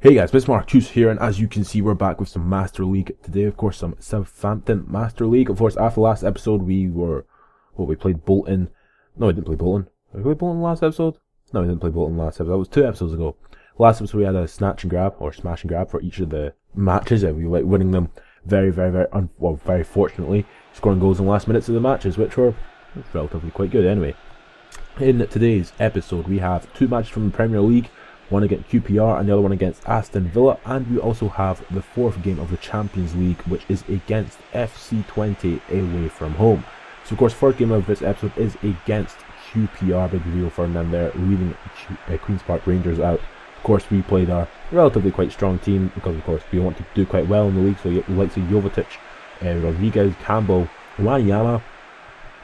Hey guys, Mr. Marcus here, and as you can see, we're back with some Master League today. Of course, some Southampton Master League. Of course, after last episode, we played Bolton. No, we didn't play Bolton. Did we play Bolton last episode? No, we didn't play Bolton last episode. That was 2 episodes ago. Last episode, we had a snatch and grab, or smash and grab for each of the matches, and we were winning them very fortunately, scoring goals in the last minutes of the matches, which were relatively quite good anyway. In today's episode, we have 2 matches from the Premier League. One against QPR and the other one against Aston Villa, and we also have the 4th game of the Champions League, which is against FC20 away from home. So of course, 4th game of this episode is against QPR, big reveal for them there, leading Queen's Park Rangers out. Of course, we played a relatively quite strong team because of course we want to do quite well in the league, so the likes of Jovetic, Rodriguez, Campbell, Wanyama,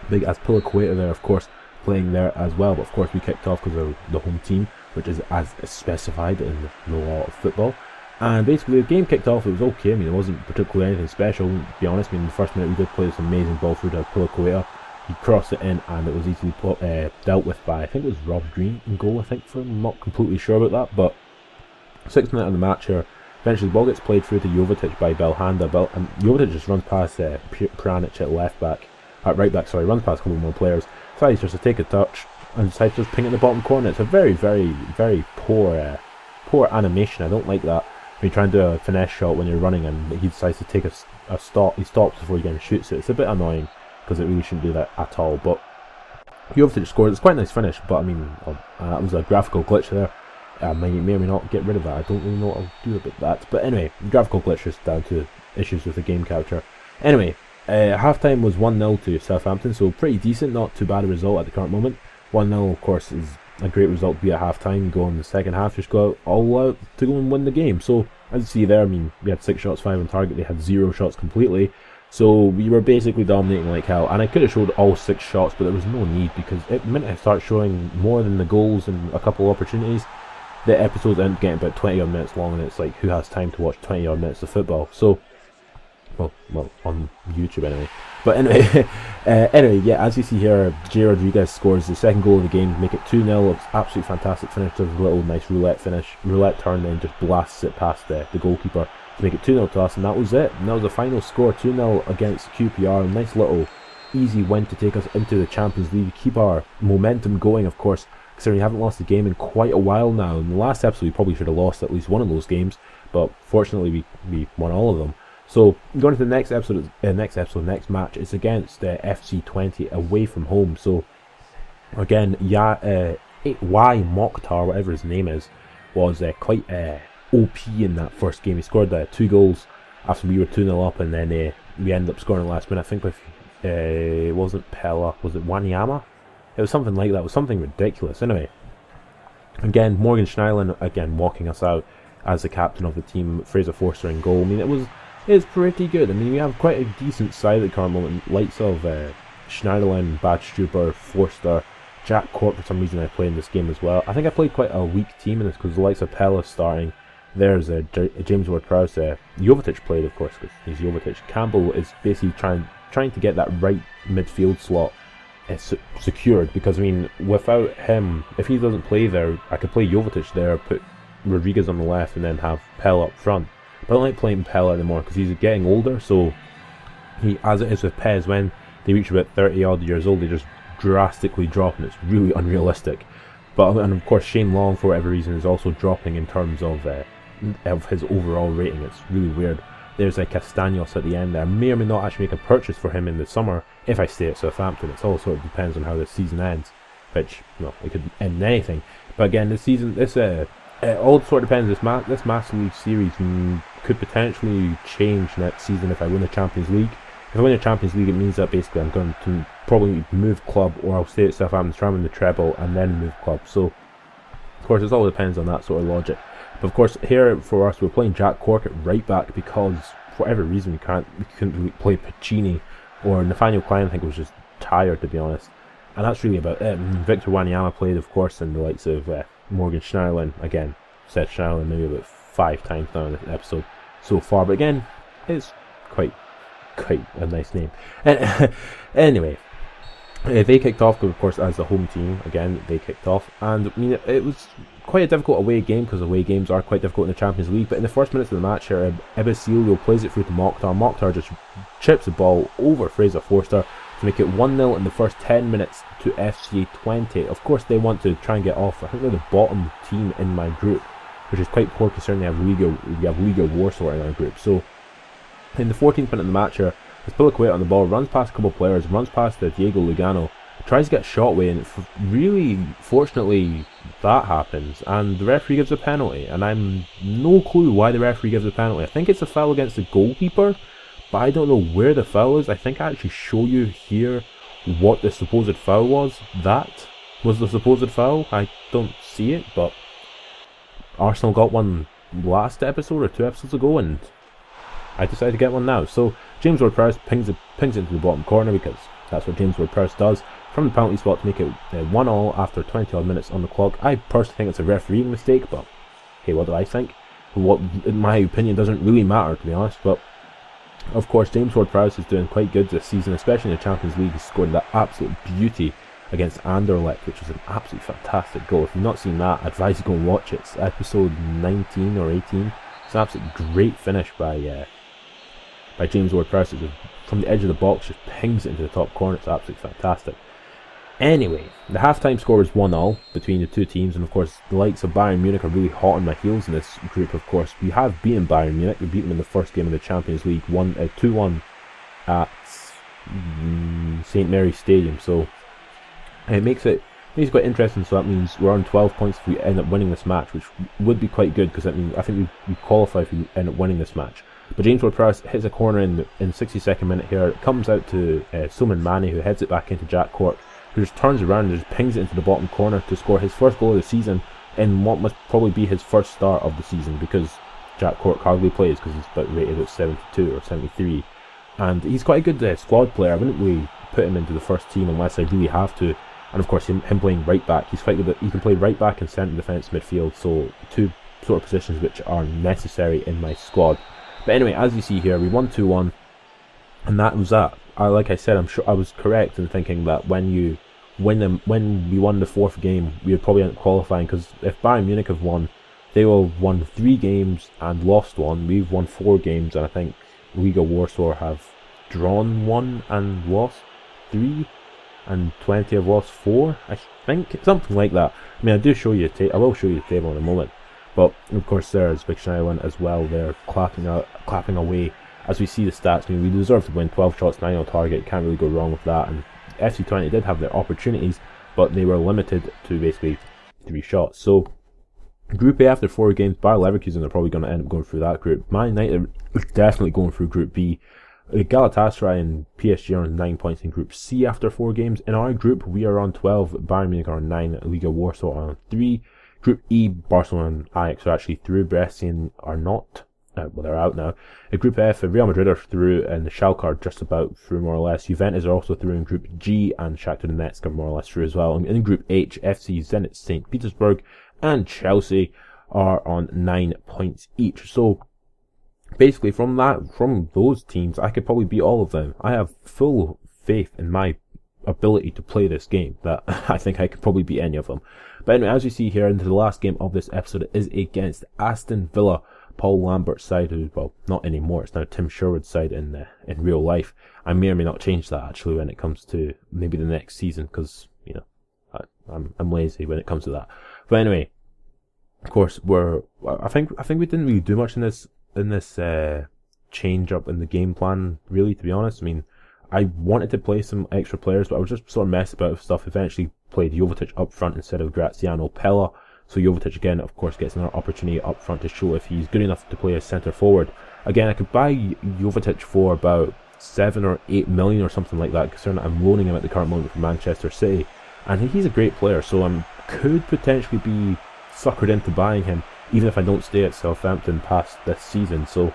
big as Pilaqueta there, of course, playing there as well. But of course we kicked off because of the home team, which is as specified in the law of football. And basically the game kicked off, it was okay. I mean, it wasn't particularly anything special, to be honest. I mean, in the first minute we did play this amazing ball through to Pilaqueta. He crossed it in and it was easily dealt with by, I think it was Rob Green in goal, I think, I'm not completely sure about that. But 6th minute of the match here, eventually the ball gets played through to Jovetic by Belhanda, and Jovetic just runs past Pranic at right back, runs past a couple more players, decides just to take a touch, and decides to just ping it in the bottom corner. It's a very poor animation. I don't like that. When you're trying to do a finesse shot when you're running and he decides to take a stop, he stops before he again shoots it. It's a bit annoying because it really shouldn't do that at all. But Jovetic scored. It's quite a nice finish, but I mean, that was a graphical glitch there. I may or may not get rid of that. I don't really know what I'll do about that. But anyway, graphical glitch is down to issues with the game capture. Anyway, half-time was 1-0 to Southampton, so pretty decent, not too bad a result at the current moment. 1-0, of course, is a great result to be at half-time. Go in the second half, just go all out to go and win the game. So, as you see there, I mean, we had 6 shots, 5 on target. They had 0 shots completely. So, we were basically dominating like hell. And I could have showed all 6 shots, but there was no need, because the minute I start showing more than the goals and a couple of opportunities, the episodes end up getting about 20-odd minutes long, and it's like, who has time to watch 20-odd minutes of football? So, well, on YouTube anyway. But anyway, yeah, as you see here, J. Rodriguez scores the 2nd goal of the game, make it 2-0. It's absolutely fantastic finish. Does a little nice roulette turn, then just blasts it past the goalkeeper to make it 2-0 to us, and that was it. And that was the final score, 2-0 against QPR. Nice little easy win to take us into the Champions League, keep our momentum going, of course, considering we haven't lost a game in quite a while now. In the last episode, we probably should have lost at least one of those games, but fortunately we won all of them. So going to the next next match is against FC20 away from home. So again, Y Mokhtar, whatever his name is, was quite OP in that first game. He scored 2 goals after we were 2-0 up, and then we ended up scoring the last minute. I think with it wasn't Pella, was it Wanyama? It was something like that. It was something ridiculous. Anyway, again, Morgan Schneiderlin again walking us out as the captain of the team. Fraser Forster in goal. I mean, it's pretty good. I mean, we have quite a decent side at the current moment. Likes of Schneiderlin, Badstuber, Forster, Jack Cork. For some reason, I played in this game as well. I think I played quite a weak team in this because the likes of Pella starting. There's James Ward-Prowse. Jovetic played, of course, because he's Jovetic. Campbell is basically trying to get that right midfield slot secured, because I mean, without him, if he doesn't play there, I could play Jovetic there, put Rodriguez on the left, and then have Pella up front. But I don't like playing Pella anymore because he's getting older, so he, as it is with PES, when they reach about 30 odd years old, they just drastically drop, and it's really unrealistic. But and of course Shane Long, for whatever reason, is also dropping in terms of his overall rating. It's really weird. There's Castaños at the end there. I may or may not actually make a purchase for him in the summer if I stay at Southampton. It all sort of depends on how the season ends, which, well, it could end in anything. But again, this season, it all sort of depends. This Master League series could potentially change next season if I win the Champions League. If I win the Champions League, it means that basically I'm going to probably move club, or I'll stay at Southampton, try and win the treble, and then move club. So, of course, it all depends on that sort of logic. But of course, here for us, we're playing Jack Cork at right back because for whatever reason we couldn't really play Piccini, or Nathaniel Klein. I think was just tired, to be honest. And that's really about it. Victor Wanyama played, of course, and the likes of Morgan Schneiderlin. Again, said Schneiderlin maybe about 5 times now in this episode so far, but again, it's quite a nice name. And anyway, they kicked off, of course, as the home team. Again, they kicked off, and I mean, it was quite a difficult away game, because away games are quite difficult in the Champions League. But in the first minutes of the match here, Ebesilio plays it through to Mokhtar. Mokhtar just chips the ball over Fraser Forster to make it 1-0 in the first 10 minutes to FC 20. Of course, they want to try and get off. I think they're the bottom team in my group, which is quite poor considering we have Liga Warsaw in our group. So in the 14th minute of the match here, Azpilicueta on the ball, runs past a couple of players, runs past Diego Lugano, tries to get a shot away, and really, fortunately, that happens, and the referee gives a penalty, and I'm no clue why the referee gives a penalty. I think it's a foul against the goalkeeper, but I don't know where the foul is. I think I actually show you here what the supposed foul was. That was the supposed foul. I don't see it, but Arsenal got one last episode or 2 episodes ago, and I decided to get one now. So James Ward-Prowse pings it into the bottom corner, because that's what James Ward-Prowse does, from the penalty spot to make it 1-1 after 20 odd minutes on the clock. I personally think it's a refereeing mistake, but hey, what do I think? What, in my opinion, doesn't really matter, to be honest. But of course, James Ward-Prowse is doing quite good this season, especially in the Champions League. He scored that absolute beauty against Anderlecht, which was an absolutely fantastic goal. If you've not seen that, I advise you go and watch it. It's episode 19 or 18. It's an absolutely great finish by James Ward-Prowse. From the edge of the box, just pings it into the top corner. It's absolutely fantastic. Anyway, the half-time score was 1-0 between the two teams, and of course the likes of Bayern Munich are really hot on my heels in this group. Of course, we have beaten Bayern Munich. We beat them in the first game of the Champions League, 2-1 at St Mary's Stadium. So it makes it quite interesting. So that means we're on 12 points if we end up winning this match, which would be quite good, because that means I think we qualify if we end up winning this match. But James Ward-Prowse hits a corner in the 62nd minute here. It comes out to Suman Mane, who heads it back into Jack Cork, who just turns around and just pings it into the bottom corner to score his first goal of the season in what must probably be his first start of the season, because Jack Cork hardly plays, because he's about rated at 72 or 73. And he's quite a good squad player. I wouldn't really put him into the first team unless I really have to. And of course, him playing right back, he's quite good. He can play right back and centre defence midfield, so two sort of positions which are necessary in my squad. But anyway, as you see here, we won 2-1, and that was that. Like I said, I'm sure I was correct in thinking that when we won the fourth game, we would probably end up qualifying, because if Bayern Munich have won, they will have won 3 games and lost 1. We've won 4 games, and I think Liga Warsaw have drawn 1 and lost 3, and 20 have lost 4. I think something like that. I mean, I will show you the table in a moment. But of course, there's Big Island as well. They're clapping away. As we see the stats, I mean, we deserve to win. 12 shots, 9 on target. Can't really go wrong with that. And FC 20 did have their opportunities, but they were limited to basically 3 shots. So, Group A after 4 games, Bayer Leverkusen are probably going to end up going through that group. Man United are definitely going through Group B. Galatasaray and PSG are on 9 points in Group C after 4 games. In our group, we are on 12. Bayern Munich are on 9. Liga Warsaw are on 3. Group E, Barcelona and Ajax are actually through. Brescian are not. Well, they're out now. In Group F, Real Madrid are through, and the Schalke are just about through, more or less. Juventus are also through in Group G, and Shakhtar Donetsk are more or less through as well. And in Group H, FC, Zenit St. Petersburg and Chelsea are on 9 points each. So basically, from those teams, I could probably beat all of them. I have full faith in my ability to play this game, that I think I could probably beat any of them. But anyway, as you see here, into the last game of this episode is against Aston Villa, Paul Lambert's side, who, well, not anymore, it's now Tim Sherwood's side in real life. I may or may not change that, actually, when it comes to maybe the next season, because, you know, I'm lazy when it comes to that. But anyway, of course, I think we didn't really do much in this change up in the game plan, really, to be honest. I mean, I wanted to play some extra players, but I was just sort of messing about with stuff. Eventually played Jovetic up front instead of Graziano Pella. So Jovetic again, of course, gets another opportunity up front to show if he's good enough to play as centre forward. Again, I could buy Jovetic for about 7 or 8 million or something like that, considering I'm loaning him at the current moment from Manchester City. And he's a great player, so I could potentially be suckered into buying him, even if I don't stay at Southampton past this season. So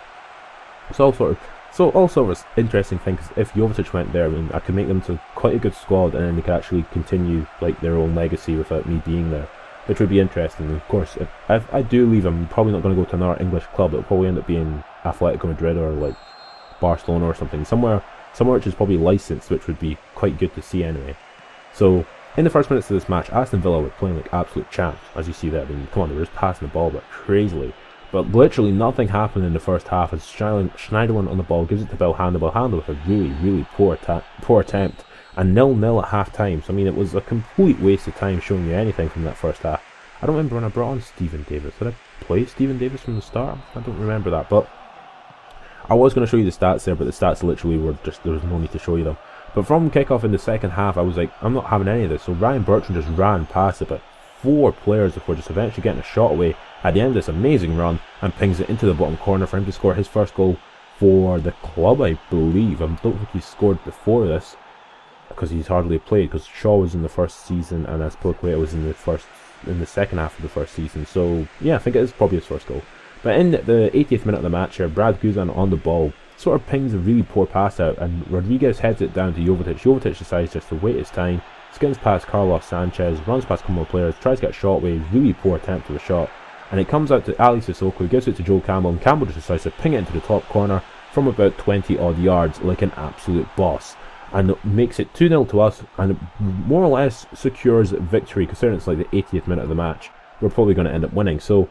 it's all sort of interesting thing, because if Jovetic went there, I mean, I could make them to quite a good squad, and then they could actually continue like their own legacy without me being there, which would be interesting. And of course, if I do leave, I'm probably not going to go to another English club. It'll probably end up being Atletico Madrid or like Barcelona or something, somewhere which is probably licensed, which would be quite good to see anyway. So In the first minutes of this match, Aston Villa were playing like absolute champs, as you see there. I mean, come on, they were just passing the ball but crazily. But literally nothing happened in the first half as Schneiderlin on the ball gives it to Belhanda with a really poor attempt, and 0-0 at half time. So I mean, it was a complete waste of time showing you anything from that first half. I don't remember when I brought on Stephen Davis. Did I play Stephen Davis from the start? I don't remember that, but I was going to show you the stats there, but the stats literally were just, there was no need to show you them. But from kickoff in the second half, I was like, I'm not having any of this. So Ryan Bertrand just ran past it, but 4 players before just eventually getting a shot away at the end of this amazing run and pings it into the bottom corner for him to score his first goal for the club, I believe. I don't think he's scored before this because he's hardly played, because Shaw was in the first season and Azpilicueta was in the second half of the first season. So yeah, I think it is probably his first goal. But in the 80th minute of the match here, Brad Guzan on the ball sort of pings a really poor pass out, and Rodriguez heads it down to Jovetic. Jovetic decides just to wait his time, skins past Carlos Sanchez, runs past a couple of players, tries to get a shot away, really poor attempt at the shot, and it comes out to Ali Sissoko, who gives it to Joel Campbell, and Campbell just decides to ping it into the top corner from about 20 odd yards like an absolute boss, and makes it 2-0 to us, and it more or less secures victory, considering it's like the 80th minute of the match. We're probably going to end up winning. So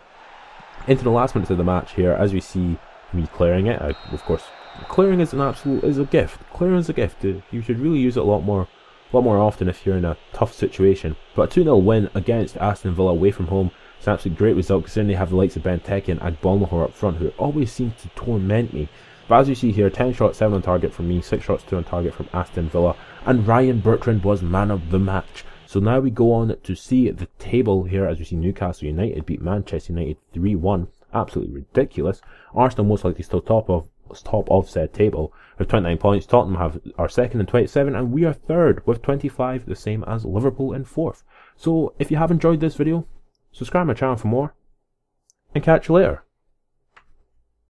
into the last minutes of the match here, as we see me clearing it. Of course, clearing is a gift. Clearing is a gift. You should really use it a lot more often if you're in a tough situation. But a 2-0 win against Aston Villa away from home. It's an absolutely great result, considering they have the likes of Benteke and Agbolmahor up front, who always seem to torment me. But as you see here, 10 shots, 7 on target from me, 6 shots, 2 on target from Aston Villa, and Ryan Bertrand was man of the match. So now we go on to see the table here, as we see Newcastle United beat Manchester United 3-1. Absolutely ridiculous. Arsenal most likely still top of said table with 29 points. Tottenham are second and 27, and we are third with 25, the same as Liverpool in fourth. So if you have enjoyed this video, subscribe my channel for more, and catch you later.